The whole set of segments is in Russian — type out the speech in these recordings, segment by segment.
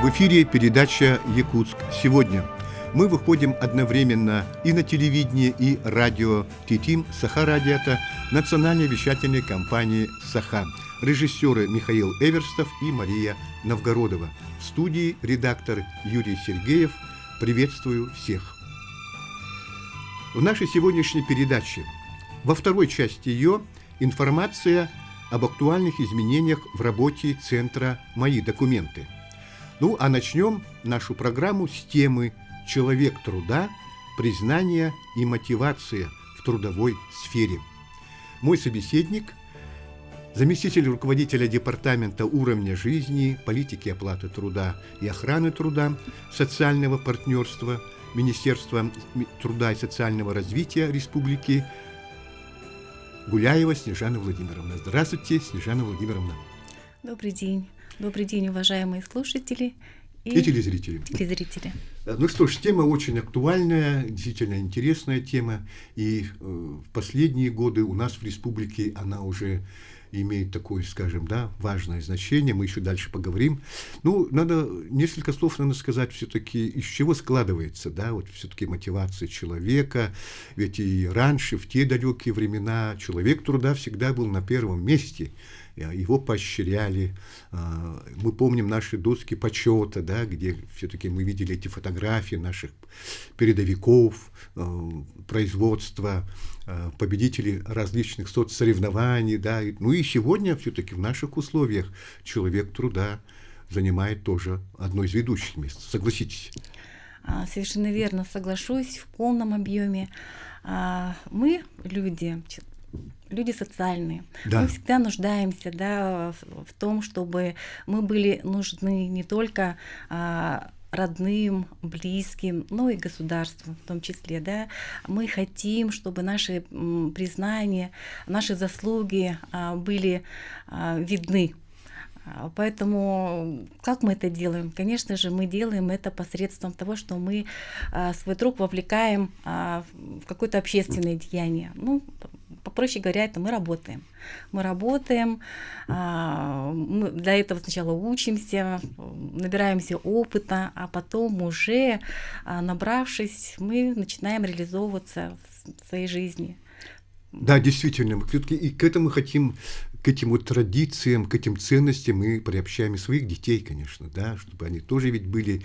В эфире передача «Якутск сегодня». Мы выходим одновременно и на телевидение, и радио ТИТИМ Саха-Радиото национальной вещательной компании «Саха». Режиссеры Михаил Эверстов и Мария Новгородова. В студии редактор Юрий Сергеев. Приветствую всех. В нашей сегодняшней передаче, во второй части ее, информация об актуальных изменениях в работе Центра «Мои документы». Ну, а начнем нашу программу с темы «Человек труда. Признание и мотивация в трудовой сфере». Мой собеседник – заместитель руководителя Департамента уровня жизни, политики оплаты труда и охраны труда, социального партнерства, Министерства труда и социального развития Республики Гуляева Снежана Владимировна. Здравствуйте, Снежана Владимировна. Добрый день. Добрый день, уважаемые слушатели и телезрители. Ну что ж, тема очень актуальная, действительно интересная тема. И в последние годы у нас в республике она уже имеет такое, скажем, важное значение. Мы еще дальше поговорим. Ну, надо несколько слов, сказать все-таки, из чего складывается, все-таки мотивация человека. Ведь и раньше, в те далекие времена, человек труда всегда был на первом месте. Его поощряли. Мы помним наши доски почета, где все-таки мы видели эти фотографии наших передовиков, производства, победителей различных соцсоревнований. Ну и сегодня все-таки в наших условиях человек труда занимает тоже одно из ведущих мест. Согласитесь? Совершенно верно, соглашусь в полном объеме. Мы люди социальные. Мы всегда нуждаемся в том, чтобы мы были нужны не только родным, близким, но и государству в том числе. Мы хотим, чтобы наши признания, наши заслуги были видны. Поэтому как мы это делаем? Конечно же, мы делаем это посредством того, что мы свой труд вовлекаем в какое-то общественное деяние. Попроще говоря, это мы работаем. Мы для этого сначала учимся, набираемся опыта, а потом уже, набравшись, мы начинаем реализовываться в своей жизни. Да, действительно, все-таки и к этому хотим, к этим вот традициям, к этим ценностям мы приобщаем и своих детей, конечно, чтобы они тоже ведь были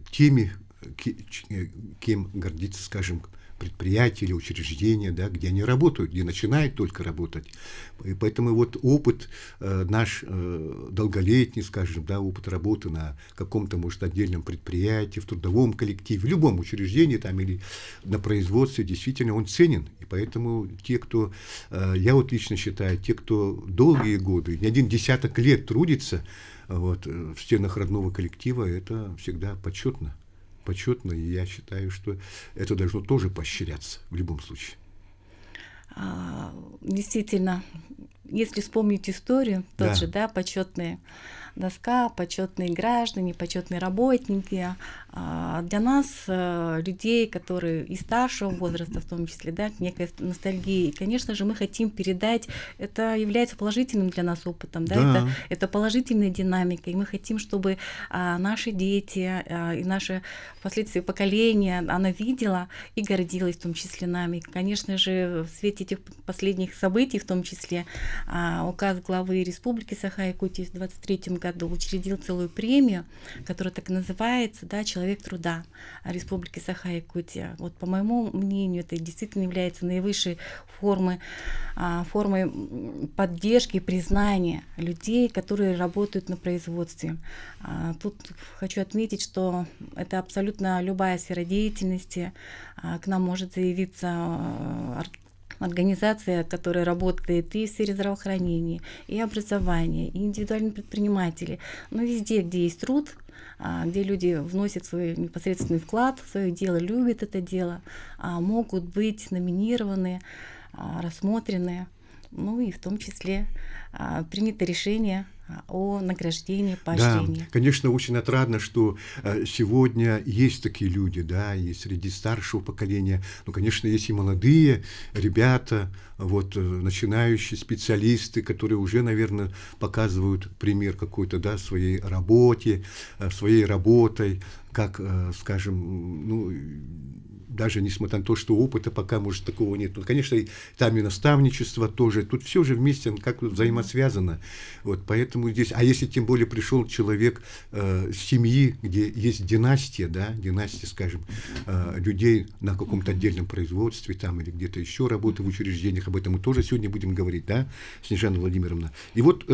теми, кем гордится, скажем, предприятия или учреждения, где они работают, где начинают только работать. И поэтому опыт наш долголетний, скажем, опыт работы на каком-то, может, отдельном предприятии, в трудовом коллективе, в любом учреждении или на производстве, действительно, он ценен. И поэтому те, кто, я лично считаю, те, кто долгие годы, не один десяток лет трудится в стенах родного коллектива, это всегда почетно, и я считаю, что это должно тоже поощряться в любом случае. Действительно, если вспомнить историю, тот же, почетная доска, почетные граждане, почетные работники, для нас, людей, которые из старшего возраста, в том числе, некая ностальгия. И, конечно же, мы хотим передать, это является положительным для нас опытом, это положительная динамика, и мы хотим, чтобы наши дети и наше впоследствии поколение, оно видело и гордилось в том числе нами. Конечно же, в свете этих последних событий, в том числе указ главы Республики Саха-Якутия в 2023 году учредил целую премию, которая так и называется, «Человек труда» Республики Саха-Якутия. По моему мнению, это действительно является наивысшей формой поддержки и признания людей, которые работают на производстве. Тут хочу отметить, что это абсолютно любая сфера деятельности. К нам может заявиться организация, которая работает и в сфере здравоохранения, и образования, и индивидуальные предприниматели. Но везде, где есть труд, где люди вносят свой непосредственный вклад в свое дело, любят это дело, могут быть номинированы, рассмотрены, и в том числе принято решение о награждении, Да, поощрении. конечно, очень отрадно, что сегодня есть такие люди, да, и среди старшего поколения, ну, конечно, есть и молодые ребята, вот, начинающие специалисты, которые уже, наверное, показывают пример какой-то, да, своей работе, своей работой, как, скажем, ну, даже несмотря на то, что опыта пока, может, такого нет. Ну, конечно, и там и наставничество тоже. Тут все же вместе как взаимосвязано. Вот, поэтому здесь... А если тем более пришел человек семьи, где есть династия, да, династия, скажем, людей на каком-то отдельном производстве там или где-то еще работают в учреждениях, об этом мы тоже сегодня будем говорить, да, Снежана Владимировна. И вот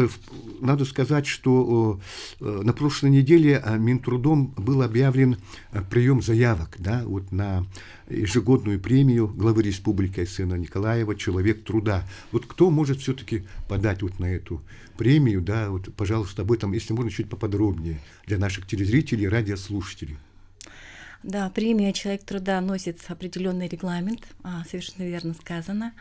надо сказать, что на прошлой неделе Минтрудом был объявлен прием заявок, да, вот на ежегодную премию главы республики Айсена Николаева «Человек труда». Вот кто может все-таки подать вот на эту премию, да, вот, пожалуйста, об этом, если можно, чуть поподробнее для наших телезрителей и радиослушателей. Да, премия «Человек труда» носит определенный регламент, совершенно верно сказано.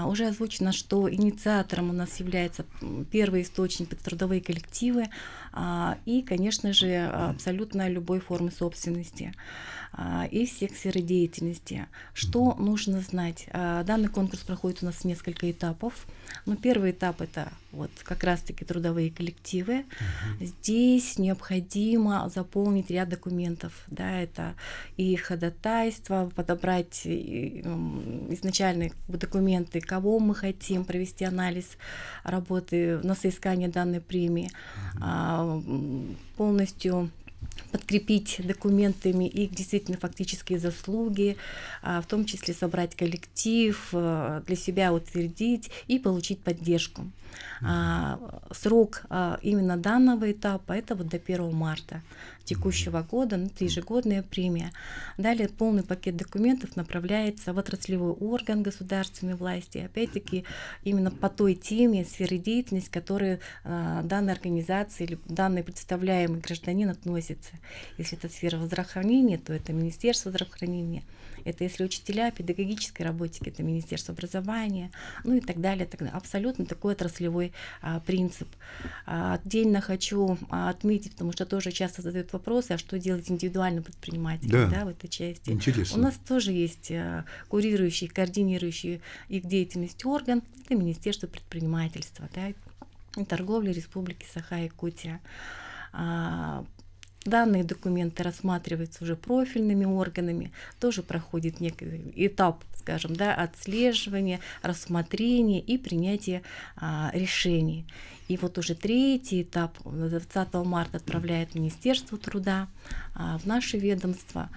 Уже озвучено, что инициатором у нас является первый источник — это трудовые коллективы и, конечно же, абсолютно любой формы собственности и всех сфер деятельности. Что нужно знать? Данный конкурс проходит у нас несколько этапов. Но первый этап — это вот как раз-таки трудовые коллективы. Здесь необходимо заполнить ряд документов. Да, это и ходатайство, подобрать изначальные документы, кого мы хотим, провести анализ работы на соискание данной премии, полностью подкрепить документами их действительно фактические заслуги, в том числе собрать коллектив, для себя утвердить и получить поддержку. Срок именно данного этапа — это вот до 1 марта текущего года, это ежегодная премия. Далее полный пакет документов направляется в отраслевой орган государственной власти, опять-таки именно по той теме, сфере деятельности, к которой данная организация или данный представляемый гражданин относится. Если это сфера здравоохранения, то это Министерство здравоохранения. Это если учителя педагогической работики, это Министерство образования, ну и так далее. Абсолютно такой отраслевой принцип. Отдельно хочу отметить, потому что тоже часто задают вопросы, а что делать индивидуальным предпринимателям, да, в этой части. Интересно. У нас тоже есть курирующий, координирующий их деятельность орган, это Министерство предпринимательства, да, и торговли Республики Саха-Якутия. Данные документы рассматриваются уже профильными органами, тоже проходит некий этап, скажем, да, отслеживания, рассмотрения и принятия решений. И вот уже третий этап 20 марта отправляет Министерство труда в наше ведомство,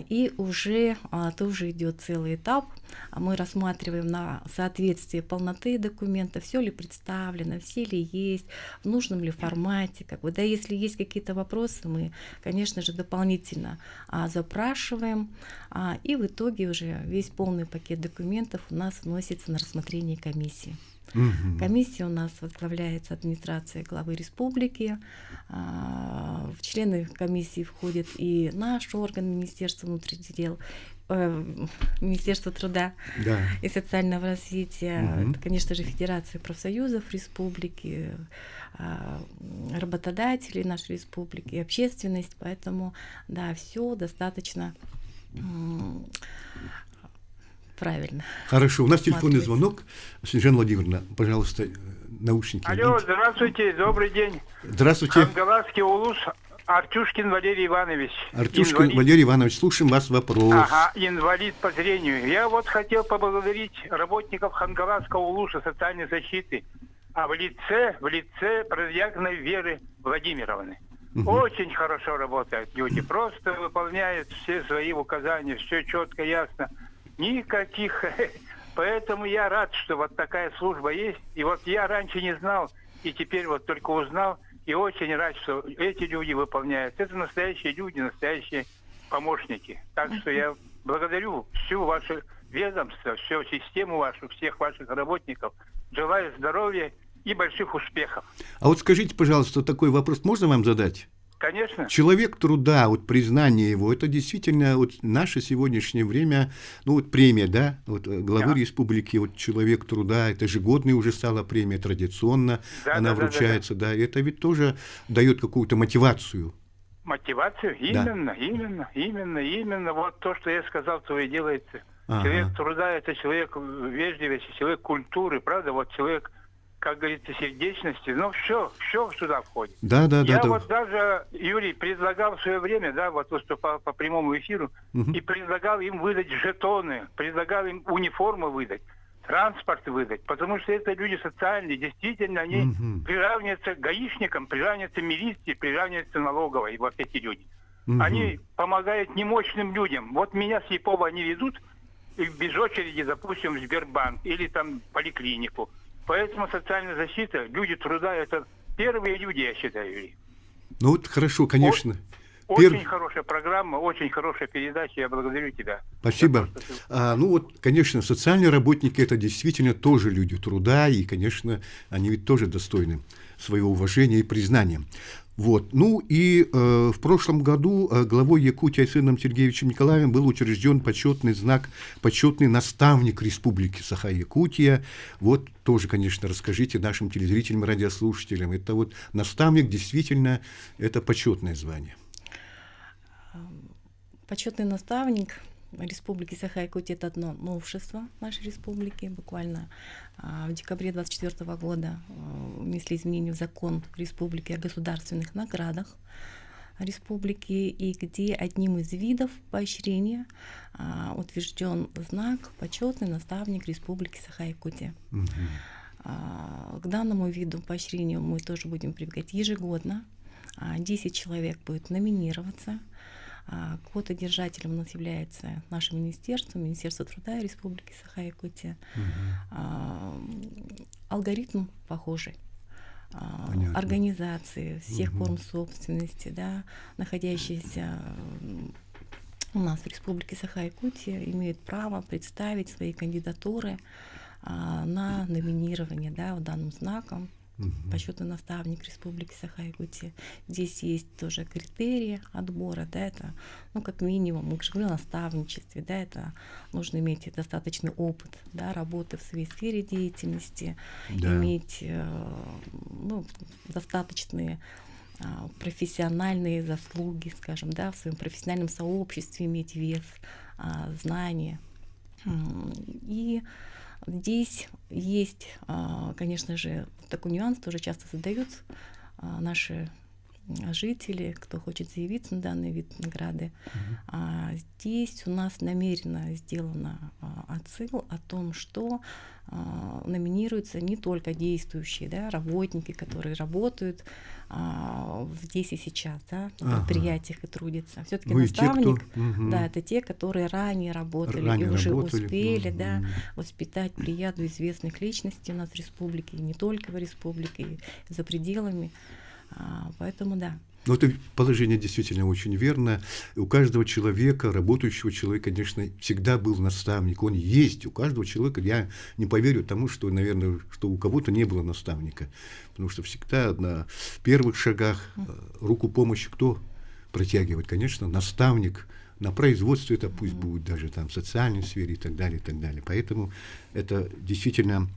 и уже тоже идет целый этап. Мы рассматриваем на соответствие полноты документа, все ли представлено, все ли есть, в нужном ли формате. Да, если есть какие-то вопросы, мы, конечно же, дополнительно запрашиваем, и в итоге уже весь полный пакет документов у нас вносится на рассмотрение комиссии. Комиссия у нас возглавляется администрацией главы республики. В члены комиссии входит и наш орган Министерства внутренних дел, Министерство труда и социального развития, это, конечно же, Федерация профсоюзов республики, работодатели нашей республики, общественность. Поэтому, да, все достаточно правильно. Хорошо, у нас телефонный звонок. Снежана Владимировна, пожалуйста, наушники. Алло, здравствуйте, добрый день. Здравствуйте. Хангаласский улус, Артюшкин Валерий Иванович. Артюшкин инвалид. Валерий Иванович, слушаем вас вопрос. Ага, инвалид по зрению. Я вот хотел поблагодарить работников Хангаласского улуса социальной защиты, в лице Продьякиной Веры Владимировны. Очень хорошо работают люди, просто выполняют все свои указания, все четко, ясно. Никаких. Поэтому я рад, что вот такая служба есть. И вот я раньше не знал, и теперь вот только узнал, и очень рад, что эти люди выполняют. Это настоящие люди, настоящие помощники. Так что я благодарю всю ваше ведомство, всю систему вашу, всех ваших работников. Желаю здоровья и больших успехов. А вот скажите, пожалуйста, такой вопрос можно вам задать? конечно. Человек труда, вот признание его, это действительно вот наше сегодняшнее время, ну вот премия, да, вот главы республики, вот человек труда, это ежегодная уже стала премия, традиционно она вручается, да, это ведь тоже дает какую-то мотивацию. Мотивацию? Именно. Вот то, что я сказал, то и делается. Человек труда – это человек вежливости, человек культуры, правда? Вот человек, как говорится, сердечности. Ну, все сюда входит. Да. Вот даже, Юрий, предлагал в свое время, да, вот выступал по прямому эфиру, и предлагал им выдать жетоны, предлагал им униформу выдать, транспорт выдать, потому что это люди социальные, действительно, они приравниваются к гаишникам, приравниваются к милиции, приравниваются к налоговой, вот эти люди. Они помогают немощным людям. Вот меня с Япова они ведут и без очереди, допустим, в Сбербанк или там в поликлинику. Поэтому социальная защита, люди труда, это первые люди, я считаю, Юрий. Ну вот хорошо, конечно. Очень хорошая программа, очень хорошая передача, я благодарю тебя. Спасибо. Ну вот, конечно, социальные работники – это действительно тоже люди труда, и, конечно, они ведь тоже достойны своего уважения и признания. Вот. Ну и в прошлом году главой Якутии Айсеном Сергеевичем Николаевым был учрежден почетный знак «Почетный наставник Республики Саха-Якутия». Вот тоже, конечно, расскажите нашим телезрителям, радиослушателям. Это вот наставник, действительно, это почетное звание. Почетный наставник Республики Саха-Якутия — это одно новшество нашей республики. Буквально в декабре 2024 года внесли изменения в закон республики о государственных наградах республики, и где одним из видов поощрения утвержден знак «Почетный наставник Республики Саха-Якутия». К данному виду поощрения мы тоже будем прибегать ежегодно. 10 человек будет номинироваться. Квотодержателем у нас является наше Министерство труда Республики Саха-Якутия. Алгоритм похожий. Понятно. Организации всех форм собственности, да, находящиеся у нас в Республике Саха-Якутия, имеют право представить свои кандидатуры на номинирование, да, данным знаком. Почетный наставник Республики Саха-Якутия. Здесь есть тоже критерии отбора, да, это, ну, как минимум, мы же говорим о наставничестве, да, это нужно иметь достаточный опыт, да, работы в своей сфере деятельности, иметь, ну, достаточные профессиональные заслуги, скажем, да, в своем профессиональном сообществе иметь вес, знания. И здесь есть, конечно же, такой нюанс, тоже часто задают наши жители, кто хочет заявиться на данный вид награды. Здесь у нас намеренно сделано отсыл о том, что номинируются не только действующие, да, работники, которые работают здесь и сейчас, да, на предприятиях и трудятся. Все-таки наставник, да, это те, которые ранее работали и уже успели, да, воспитать плеяду известных личностей у нас в республике, и не только в республике, и за пределами. Поэтому да. Но это положение действительно очень верно. У каждого человека, работающего человека, конечно, всегда был наставник. Он есть у каждого человека. Я не поверю тому, что, наверное, что у кого-то не было наставника. Потому что всегда на первых шагах руку помощи кто протягивает? Конечно, наставник. На производстве это пусть будет даже там в социальной сфере и так далее, и так далее. Поэтому это действительно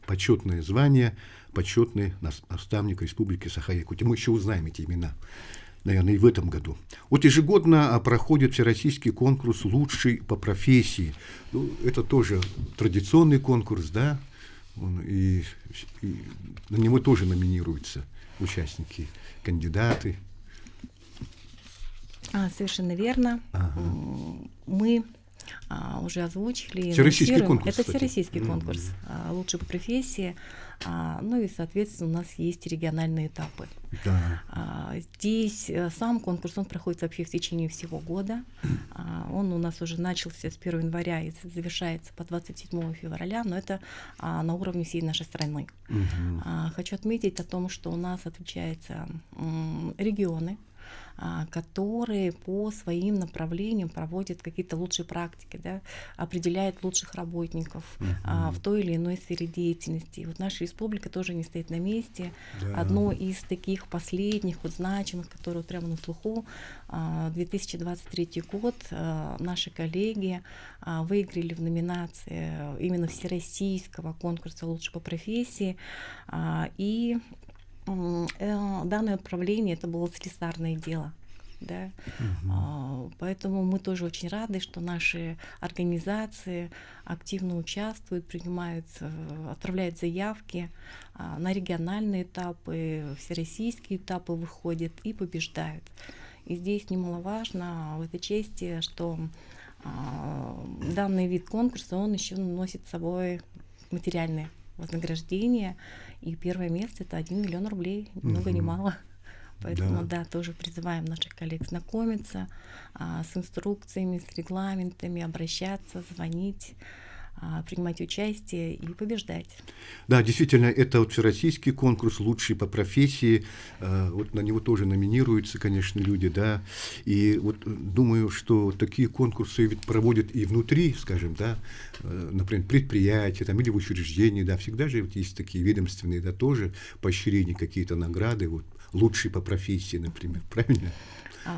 почетное звание, почетный наставник Республики Саха-Якутия. Мы еще узнаем эти имена, наверное, и в этом году. Вот ежегодно проходит всероссийский конкурс «Лучший по профессии». Ну, это тоже традиционный конкурс, да, и на него тоже номинируются участники, кандидаты. Совершенно верно. Мы уже озвучили. Всероссийский конкурс. Это всероссийский конкурс «Лучший по профессии». Ну и, соответственно, у нас есть региональные этапы. Да. Здесь сам конкурс, он проходит вообще в течение всего года. Он у нас уже начался с 1 января и завершается по 27 февраля, но это на уровне всей нашей страны. Хочу отметить о том, что у нас отличаются регионы. которые по своим направлениям проводят какие-то лучшие практики, да, определяют лучших работников в той или иной сфере деятельности. И вот наша республика тоже не стоит на месте. Да. Одно из таких последних, вот, значимых, которые вот прямо на слуху, 2023 год наши коллеги выиграли в номинации именно всероссийского конкурса «Лучше по профессии». И данное направление это было слесарное дело. Да? Поэтому мы тоже очень рады, что наши организации активно участвуют, принимают, отправляют заявки на региональные этапы, всероссийские этапы выходят и побеждают. И здесь немаловажно в этой части, что данный вид конкурса, он еще носит с собой материальное вознаграждение, и первое место это 1 миллион рублей, ни много ни мало. Поэтому да, тоже призываем наших коллег знакомиться с инструкциями, с регламентами, обращаться, звонить, принимать участие и побеждать. Да, действительно, это вот всероссийский конкурс «Лучший по профессии». Вот на него тоже номинируются, конечно, люди, да. И вот думаю, что такие конкурсы ведь проводят и внутри, скажем, да, например, предприятия там, или в учреждении, да, всегда же вот есть такие ведомственные, да, тоже поощрения, какие-то награды, вот «Лучший по профессии», например, правильно?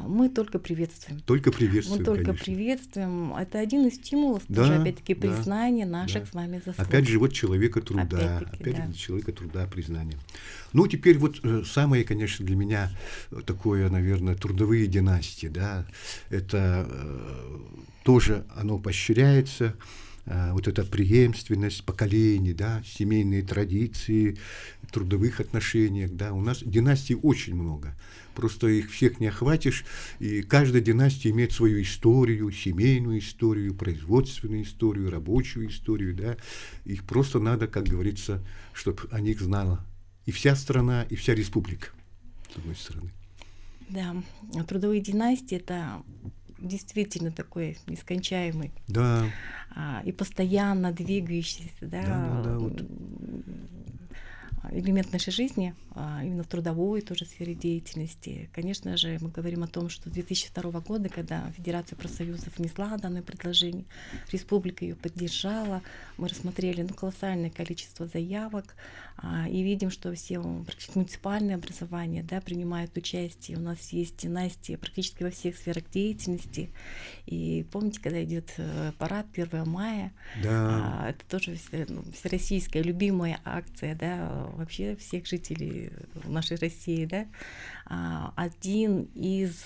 Мы только приветствуем. Только приветствуем, Мы только конечно. приветствуем. Это один из стимулов, Да, тоже, опять-таки, да, признания наших да. с вами заслуг. Опять же, вот человека труда. Опять-таки, да. Человека труда, признание. Ну, теперь вот самое, конечно, для меня такое, наверное, трудовые династии, да, это тоже оно поощряется, вот эта преемственность поколений, да, семейные традиции, трудовых отношениях, да, у нас династий очень много, просто их всех не охватишь, и каждая династия имеет свою историю, семейную историю, производственную историю, рабочую историю, да, их просто надо, как говорится, чтобы о них знала и вся страна, и вся республика, с одной стороны. Да, трудовые династии — это действительно такой нескончаемый, да, и постоянно двигающийся, да, вот. элемент нашей жизни, именно в трудовой тоже сфере деятельности. Конечно же, мы говорим о том, что с 2002 года, когда Федерация профсоюзов внесла данное предложение, республика ее поддержала, мы рассмотрели колоссальное количество заявок и видим, что все практически муниципальные образования, да, принимают участие. У нас есть династии практически во всех сферах деятельности. И помните, когда идет парад 1 мая, Да. это тоже всероссийская любимая акция, да, вообще всех жителей нашей России, да, один из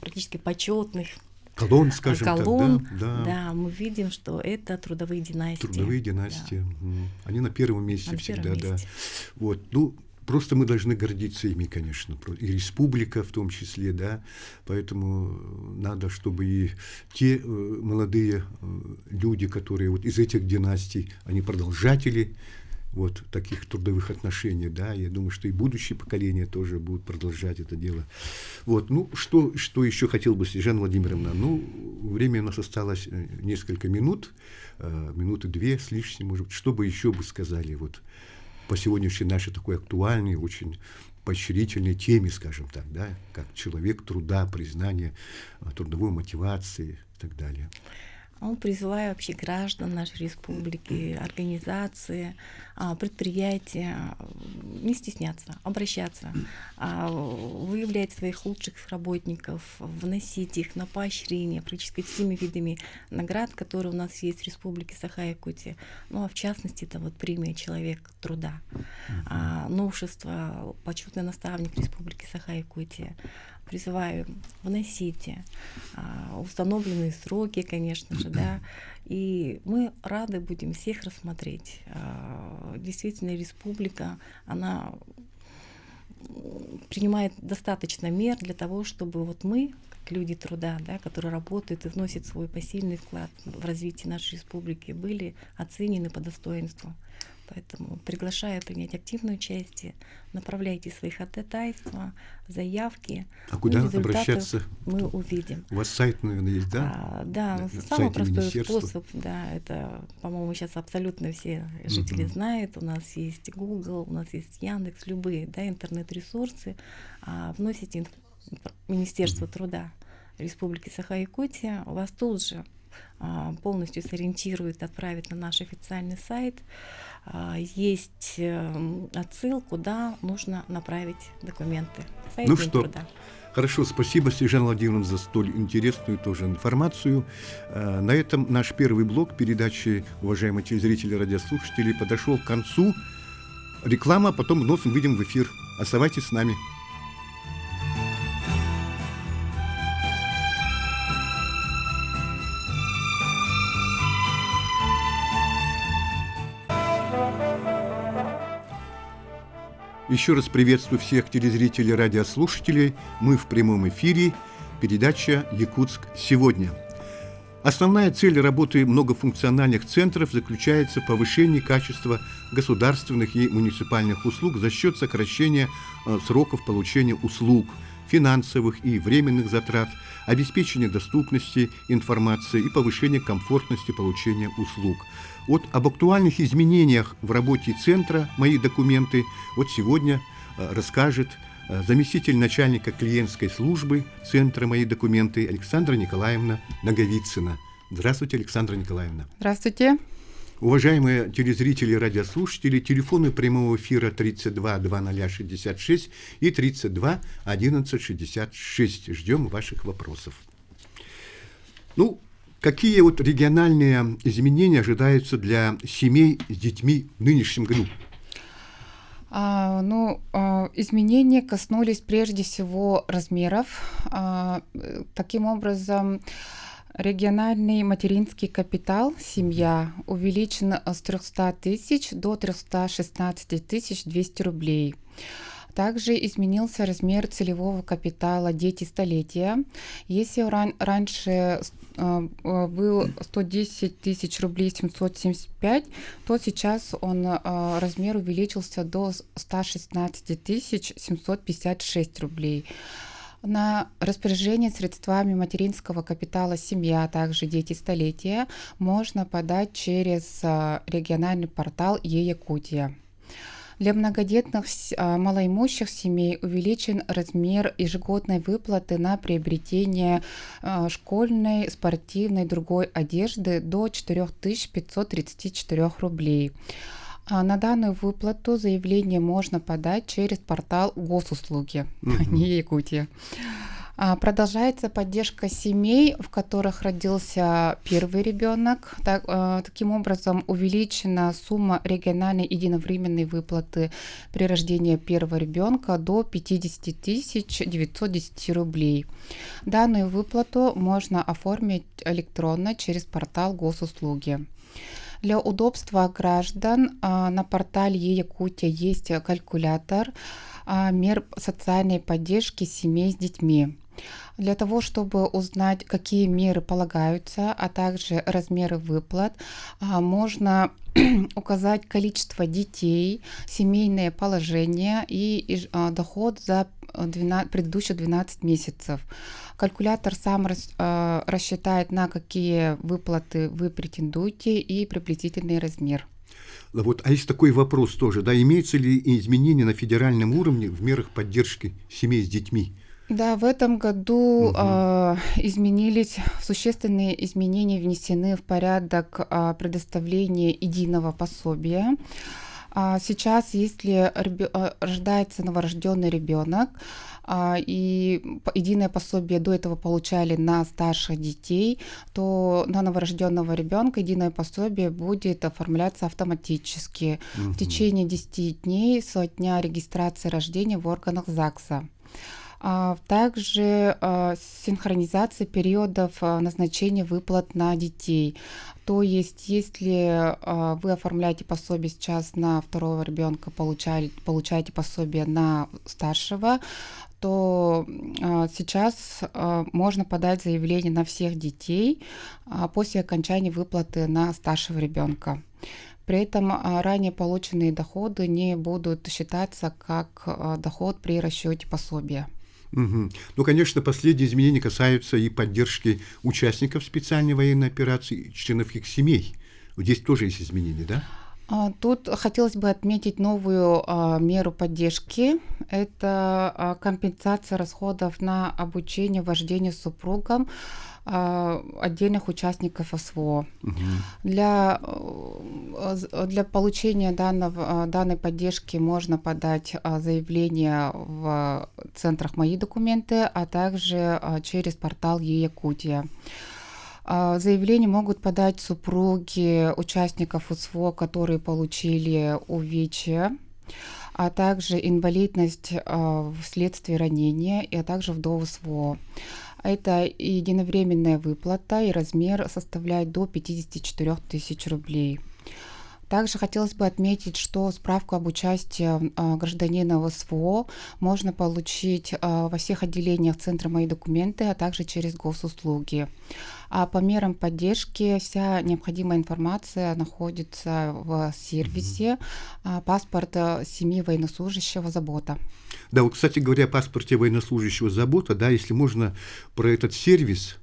практически почетных колонн, скажем колонн, так, да. да, мы видим, что это трудовые династии. Трудовые династии, да. Они на первом месте всегда, да. Месте. Вот, ну, просто мы должны гордиться ими, конечно, и республика в том числе, да, поэтому надо, чтобы и те молодые люди, которые вот из этих династий, они продолжатели вот таких трудовых отношений, да, я думаю, что и будущие поколения тоже будут продолжать это дело. Вот, ну, что еще хотел бы, Снежана Владимировна, ну, время у нас осталось несколько минут, минуты 2 с лишним, может быть, что бы еще бы сказали вот по сегодняшней нашей такой актуальной, очень поощрительной теме, скажем так, да, как человек труда, признание трудовой мотивации и так далее. Призываю вообще граждан нашей республики, организации, предприятия не стесняться, обращаться, выявлять своих лучших работников, вносить их на поощрение практически всеми видами наград, которые у нас есть в Республике Саха-Якутия. Ну а в частности, это вот премия «Человек труда», новшество «Почетный наставник Республики Саха-Якутия». Призываю, вносите установленные сроки, конечно же, да, и мы рады будем всех рассмотреть. Действительно, республика, она принимает достаточно мер для того, чтобы вот мы, как люди труда, да, которые работают и вносят свой посильный вклад в развитие нашей республики, были оценены по достоинству. Поэтому приглашаю принять активное участие, направляйте свои ходатайства, заявки. А куда результаты обращаться? мы увидим. У вас сайт, наверное, есть, да? Да, На самый сайте простой министерства. способ, да, это, по-моему, сейчас абсолютно все жители знают. У нас есть Google, у нас есть Яндекс, любые, да, интернет-ресурсы. Вносите Министерство труда Республики Саха-Якутия, у вас тут же полностью сориентирует, отправит на наш официальный сайт. Есть отсыл, куда нужно направить документы. Сайт Ну что, Минтруда. хорошо, спасибо, Снежана Владимировна, за столь интересную тоже информацию. На этом наш первый блок передачи, уважаемые телезрители и радиослушатели, подошел к концу. Реклама, потом вновь выйдем в эфир. Оставайтесь с нами. Еще раз приветствую всех телезрителей и радиослушателей. Мы в прямом эфире. Передача «Якутск сегодня». Основная цель работы многофункциональных центров заключается в повышении качества государственных и муниципальных услуг за счет сокращения сроков получения услуг, финансовых и временных затрат, обеспечения доступности информации и повышения комфортности получения услуг. Вот об актуальных изменениях в работе центра «Мои документы» вот сегодня расскажет заместитель начальника клиентской службы Центра «Мои документы» Александра Николаевна Наговицына. Здравствуйте, Александра Николаевна. Здравствуйте. Уважаемые телезрители и радиослушатели, телефоны прямого эфира 32 0066 и 32 1166. Ждем ваших вопросов. Ну, какие вот региональные изменения ожидаются для семей с детьми в нынешнем году? Изменения коснулись прежде всего размеров. Таким образом, региональный материнский капитал семья увеличен с 300 тысяч до 316 200 рублей. Также изменился размер целевого капитала «Дети столетия». Если раньше был 110 тысяч рублей 775, то сейчас размер увеличился до 116 тысяч 756 рублей. На распоряжение средствами материнского капитала семья, а также дети столетия можно подать через региональный портал Е-Якутия. Для многодетных малоимущих семей увеличен размер ежегодной выплаты на приобретение школьной, спортивной, другой одежды до 4534 рублей. На данную выплату заявление можно подать через портал Госуслуги, не Якутия. Продолжается поддержка семей, в которых родился первый ребенок. Таким образом, увеличена сумма региональной единовременной выплаты при рождении первого ребенка до 50 910 рублей. Данную выплату можно оформить электронно через портал Госуслуги. Для удобства граждан на портале Е-Якутия есть калькулятор мер социальной поддержки семей с детьми. Для того, чтобы узнать, какие меры полагаются, а также размеры выплат, можно указать количество детей, семейное положение и доход за предыдущие 12 месяцев. Калькулятор сам рассчитает, на какие выплаты вы претендуете и приблизительный размер. Вот, а есть такой вопрос тоже, да, имеются ли изменения на федеральном уровне в мерах поддержки семей с детьми? Да, в этом году изменились, существенные изменения внесены в порядок предоставления единого пособия. Сейчас, если рождается новорожденный ребенок, и единое пособие до этого получали на старших детей, то на новорожденного ребенка единое пособие будет оформляться автоматически в течение 10 дней со дня регистрации рождения в органах ЗАГСа. Также синхронизация периодов назначения выплат на детей. То есть, если вы оформляете пособие сейчас на второго ребенка, получаете пособие на старшего, то сейчас можно подать заявление на всех детей после окончания выплаты на старшего ребенка. При этом ранее полученные доходы не будут считаться как доход при расчете пособия. Мгм. Ну, конечно, последние изменения касаются и поддержки участников специальной военной операции, и членов их семей. Вот здесь тоже есть изменения, да? Тут хотелось бы отметить новую меру поддержки. Это компенсация расходов на обучение вождению супругам отдельных участников СВО. Для получения данной поддержки можно подать заявление в центрах «Мои документы», а также через портал «Е-Якутия». Заявление могут подать супруги участников СВО, которые получили увечья, а также инвалидность вследствие ранения, а также вдовы СВО. Это единовременная выплата, и размер составляет до 54 тысяч рублей. Также хотелось бы отметить, что справку об участии гражданина в СВО можно получить во всех отделениях Центра «Мои документы», а также через госуслуги. А по мерам поддержки вся необходимая информация находится в сервисе «Паспорт семьи военнослужащего Забота». Да, вот, кстати говоря, о паспорте военнослужащего Забота, да, если можно про этот сервис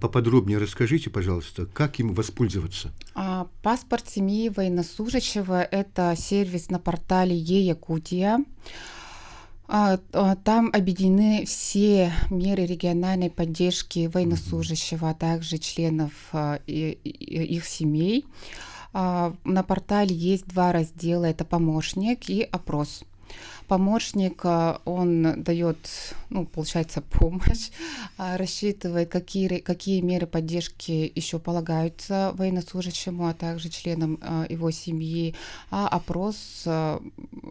поподробнее расскажите, пожалуйста, как им воспользоваться? Паспорт семьи военнослужащего – это сервис на портале Е-Якутия. Там объединены все меры региональной поддержки военнослужащего, а также членов их семей. На портале есть два раздела – это «Помощник» и «Опрос». Помощник, он дает, получается, помощь, рассчитывает, какие меры поддержки еще полагаются военнослужащему, а также членам его семьи. А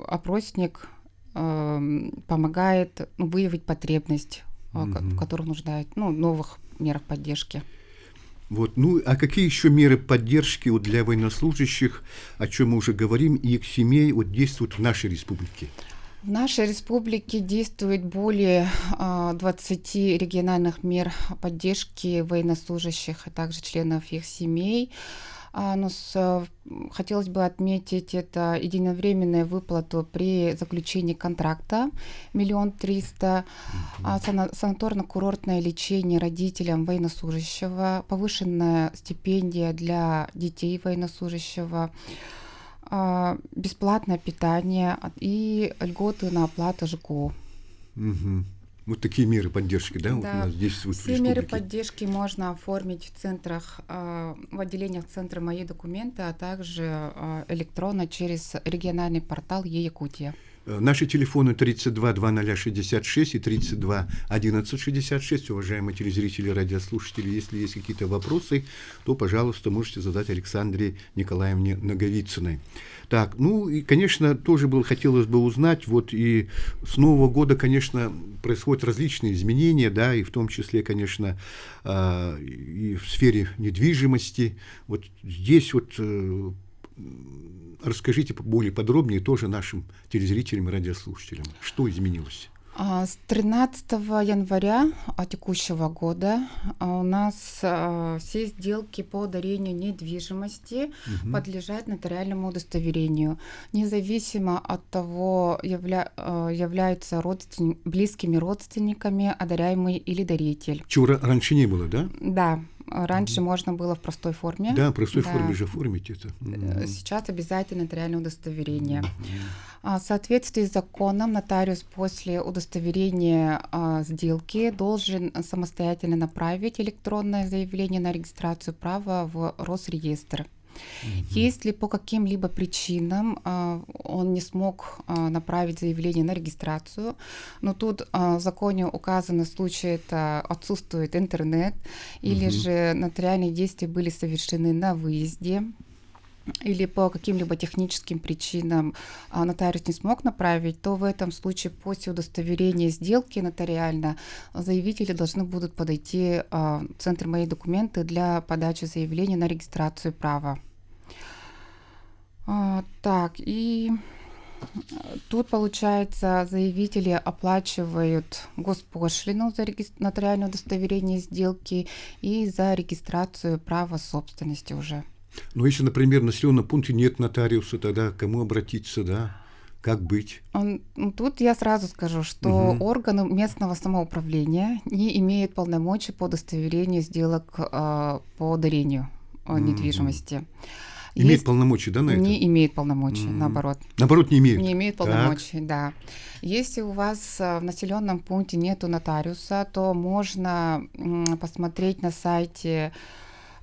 опросник помогает выявить потребность, в которой нуждают, новых мерах поддержки. Вот. Ну, а какие еще меры поддержки для военнослужащих, о чем мы уже говорим, и их семей действуют в нашей республике? В нашей республике действует более 20 региональных мер поддержки военнослужащих, а также членов их семей. Хотелось бы отметить это единовременную выплату при заключении контракта 1 300 000, санаторно-курортное лечение родителям военнослужащего, повышенная стипендия для детей военнослужащего, бесплатное питание и льготы на оплату ЖКУ. Вот такие меры поддержки, да, Да. вот у нас действуют в Все республике. меры поддержки можно оформить в центрах, в отделениях Центра «Мои документы», а также электронно через региональный портал Е-Якутия. Наши телефоны 32 2066 и 32 1166. Уважаемые телезрители, радиослушатели, если есть какие-то вопросы, то, пожалуйста, можете задать Александре Николаевне Наговицыной. Так, и, конечно, тоже хотелось бы узнать, и с Нового года, конечно, происходят различные изменения, да, и в том числе, конечно, и в сфере недвижимости. Вот здесь расскажите более подробнее тоже нашим телезрителям и радиослушателям, что изменилось. С 13 января текущего года у нас все сделки по дарению недвижимости подлежат нотариальному удостоверению, независимо от того, являются близкими родственниками одаряемый или даритель. Чего раньше не было, да? Да. Раньше можно было в простой форме. Да, в простой форме же оформить это. Сейчас обязательно нотариальное удостоверение. В соответствии с законом нотариус после удостоверения сделки должен самостоятельно направить электронное заявление на регистрацию права в Росреестр. Если по каким-либо причинам он не смог направить заявление на регистрацию, но тут в законе указаны случаи, это отсутствует интернет, или же нотариальные действия были совершены на выезде, или по каким-либо техническим причинам нотариус не смог направить, то в этом случае после удостоверения сделки нотариально заявители должны будут подойти в Центр «Мои документы» для подачи заявления на регистрацию права. И тут, получается, заявители оплачивают госпошлину за нотариальное удостоверение сделки и за регистрацию права собственности уже. Но если, например, в населенном пункте нет нотариуса, тогда к кому обратиться, да? Как быть? Тут я сразу скажу, что органы местного самоуправления не имеют полномочий по удостоверению сделок по дарению недвижимости. Имеет полномочия, да, на это? Не имеет полномочий, наоборот. Наоборот, не имеет. Не имеет полномочий, да. Если у вас в населенном пункте нету нотариуса, то можно посмотреть на сайте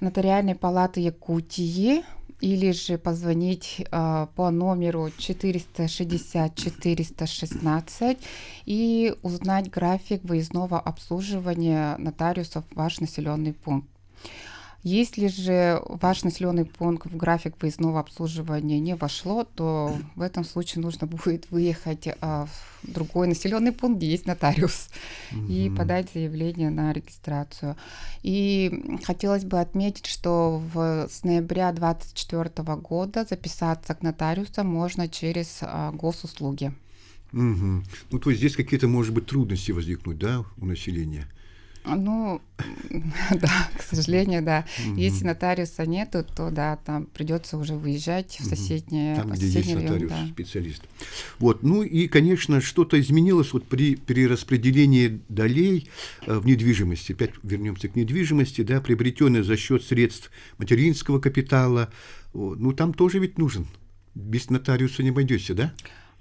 Нотариальной палаты Якутии или же позвонить по номеру 460 416 и узнать график выездного обслуживания нотариусов в ваш населенный пункт. Если же ваш населенный пункт в график выездного обслуживания не вошло, то в этом случае нужно будет выехать в другой населенный пункт, где есть нотариус, и подать заявление на регистрацию. И хотелось бы отметить, что с ноября 2024 года записаться к нотариусу можно через госуслуги. Ну, то есть здесь какие-то, может быть, трудности возникнут, да, у населения? Ну, да, к сожалению, да. Если нотариуса нету, то да, там придется уже выезжать в соседние там, где есть район, нотариус, да. специалист. Вот, ну и, конечно, что-то изменилось вот при перераспределении долей в недвижимости. Опять вернемся к недвижимости, да, приобретенные за счет средств материнского капитала. Ну, там тоже ведь нужен. Без нотариуса не обойдешься, да?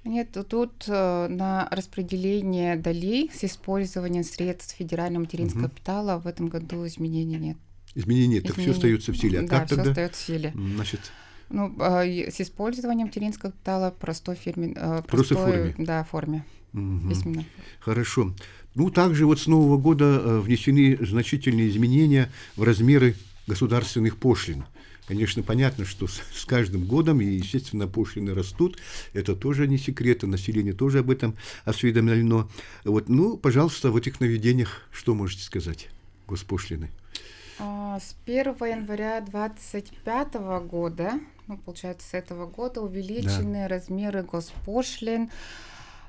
Нет, тут на распределение долей с использованием средств федерального материнского капитала в этом году изменений нет. Изменений нет, так все остается в силе. А да, как все тогда? остается в силе. Значит, Ну, с использованием материнского капитала простой форме. Да, форме. Письменно. Хорошо. Ну, также вот с Нового года внесены значительные изменения в размеры государственных пошлин. Конечно, понятно, что с каждым годом, и, естественно, пошлины растут. Это тоже не секрет, и население тоже об этом осведомлено. Вот, ну, пожалуйста, в этих нововведениях что можете сказать, госпошлины? С 1 января 2025 года, ну, получается, с этого года увеличены размеры госпошлин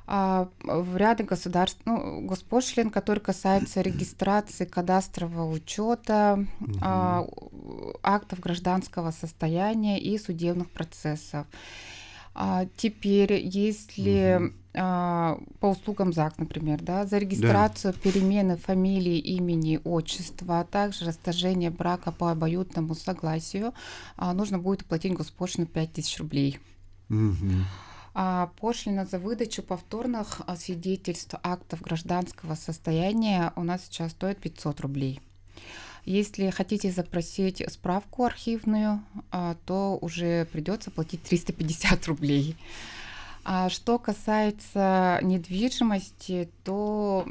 в ряде государств, ну, госпошлин, которые касаются регистрации кадастрового учета, актов гражданского состояния и судебных процессов. Теперь, если по услугам ЗАГС, например, да, за регистрацию перемены фамилии, имени, отчества, а также расторжение брака по обоюдному согласию, нужно будет уплатить госпошлину 5000 рублей. Пошлина за выдачу повторных свидетельств актов гражданского состояния у нас сейчас стоит 500 рублей. Если хотите запросить справку архивную, то уже придется платить 350 рублей. Что касается недвижимости, то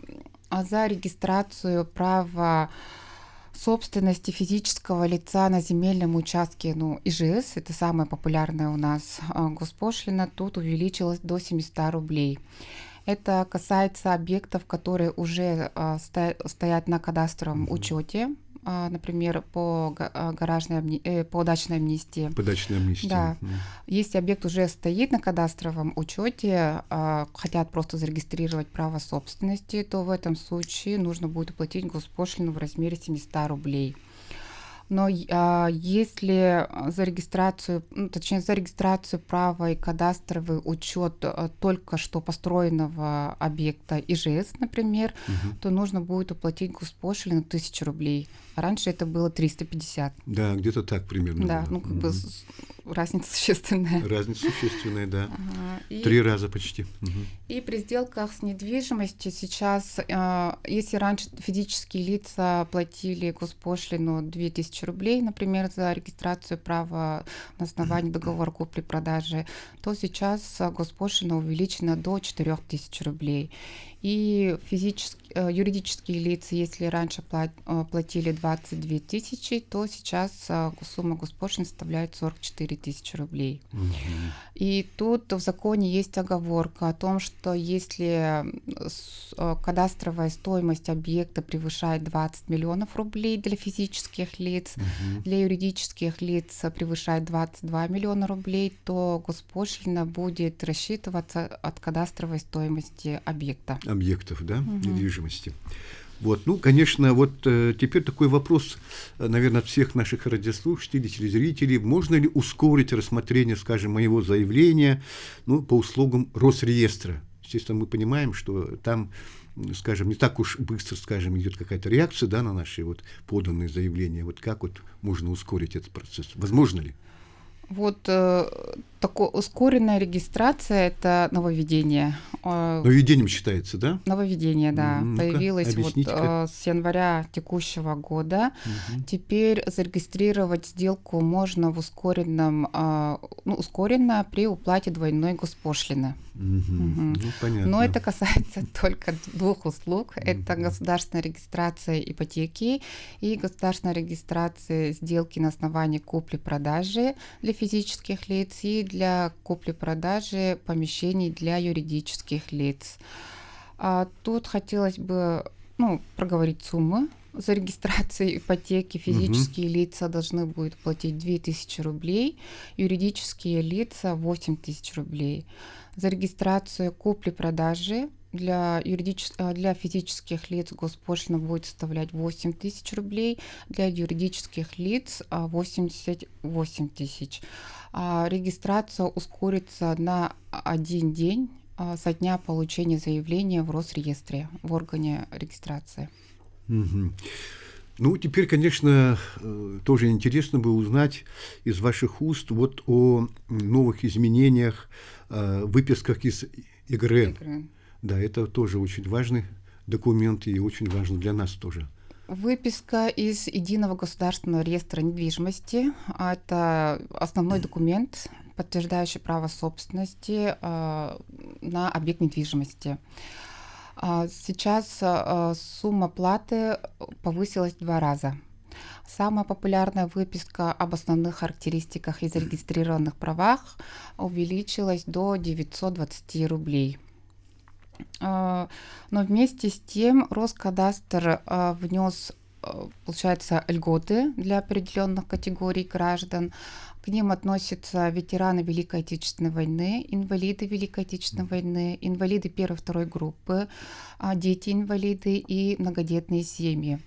за регистрацию права собственности физического лица на земельном участке, ну, ИЖС, это самая популярная у нас госпошлина, тут увеличилась до 700 рублей. Это касается объектов, которые уже стоят на кадастровом учете, например, по дачной амнистии. По дачной амнистии. Да. Если объект уже стоит на кадастровом учете, хотят просто зарегистрировать право собственности, то в этом случае нужно будет уплатить госпошлину в размере 700 рублей. Но если за регистрацию, за регистрацию права и кадастровый учет только что построенного объекта ИЖС, например, то нужно будет уплатить госпошлину 1000 рублей. А раньше это было 350. Да, где-то так примерно. Да, было. ну как бы разница существенная. Разница существенная, да. 3 раза почти. И при сделках с недвижимостью сейчас, если раньше физические лица платили госпошлину 2000 рублей, например, за регистрацию права на основании договора купли-продажи, то сейчас госпошлина увеличена до 4000 рублей. И юридические лица, если раньше платили 22 тысячи, то сейчас сумма госпошлины составляет 44 тысячи рублей. И тут в законе есть оговорка о том, что если кадастровая стоимость объекта превышает 20 миллионов рублей для физических лиц, для юридических лиц превышает 22 миллиона рублей, то госпошлина будет рассчитываться от кадастровой стоимости объекта. Объектов, да, недвижимости. Вот, ну, конечно, вот теперь такой вопрос, наверное, от всех наших радиослушателей, телезрителей. Можно ли ускорить рассмотрение, скажем, моего заявления, ну, по услугам Росреестра? Естественно, мы понимаем, что там, скажем, не так уж быстро, скажем, идет какая-то реакция, да, на наши вот поданные заявления. Вот как вот можно ускорить этот процесс? Возможно ли? Вот такая ускоренная регистрация – это нововведение. Нововведением считается, да? Нововведение, да. Ну-ка, Появилось вот объясните-ка. с января текущего года. Теперь зарегистрировать сделку можно в ускоренном, ускоренно при уплате двойной госпошлины. Ну, понятно. Но это касается только двух услуг. Это государственная регистрация ипотеки и государственная регистрация сделки на основании купли-продажи для физических лиц и для купли-продажи помещений для юридических лиц. Тут хотелось бы проговорить суммы. За регистрацию ипотеки физические лица должны будут платить 2000 рублей, юридические лица 8000 рублей. За регистрацию купли-продажи для физических лиц госпошлина будет составлять 8000 рублей, для юридических лиц 88 тысяч. Регистрация ускорится на 1 день со дня получения заявления в Росреестре, в органе регистрации. Ну, теперь, конечно, тоже интересно бы узнать из ваших уст вот о новых изменениях, выписках из ЕГРН. Да, это тоже очень важный документ и очень важно для нас тоже. Выписка из Единого государственного реестра недвижимости – это основной документ, подтверждающий право собственности на объект недвижимости. Сейчас сумма платы повысилась в 2 раза. Самая популярная выписка об основных характеристиках и зарегистрированных правах увеличилась до 920 рублей. Но вместе с тем Роскадастр внес, получается, льготы для определенных категорий граждан. К ним относятся ветераны Великой Отечественной войны, инвалиды Великой Отечественной войны, инвалиды 1-2 группы, дети-инвалиды и многодетные семьи.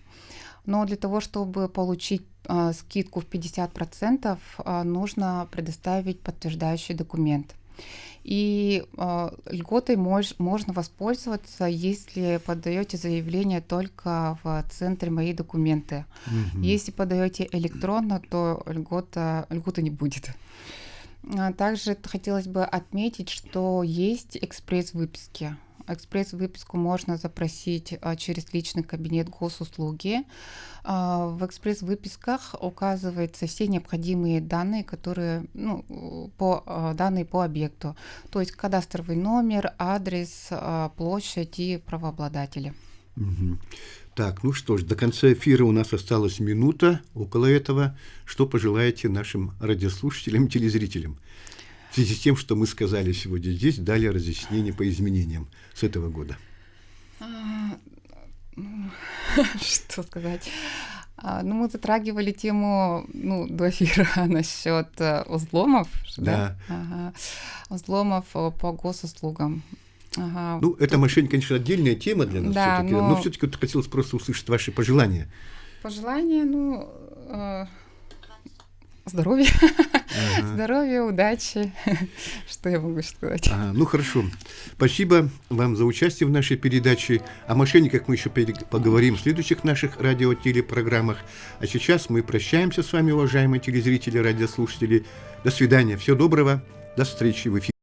Но для того, чтобы получить скидку в 50%, нужно предоставить подтверждающий документ. И льготой можно воспользоваться, если подаете заявление только в центре «Мои документы». Если подаете электронно, то льготы не будет. Также хотелось бы отметить, что есть экспресс-выписки. Экспресс-выписку можно запросить через личный кабинет госуслуги. В экспресс-выписках указываются все необходимые данные, данные по объекту, то есть кадастровый номер, адрес, площадь и правообладатели. Так, ну что ж, до конца эфира у нас осталась минута, около этого. Что пожелаете нашим радиослушателям, телезрителям? В связи с тем, что мы сказали сегодня здесь, дали разъяснение по изменениям с этого года. Что сказать? Мы затрагивали тему до эфира насчет взломов. Да. Взломов по госуслугам. Ну, это мошенничество, конечно, отдельная тема для нас, да, все-таки. Но все-таки вот хотелось просто услышать ваши пожелания. Пожелания, здоровья. Здоровья, удачи. Что я могу сказать? Ну, хорошо. Спасибо вам за участие в нашей передаче. О мошенниках мы еще поговорим в следующих наших радио-телепрограммах. А сейчас мы прощаемся с вами, уважаемые телезрители, радиослушатели. До свидания. Всего доброго. До встречи в эфире.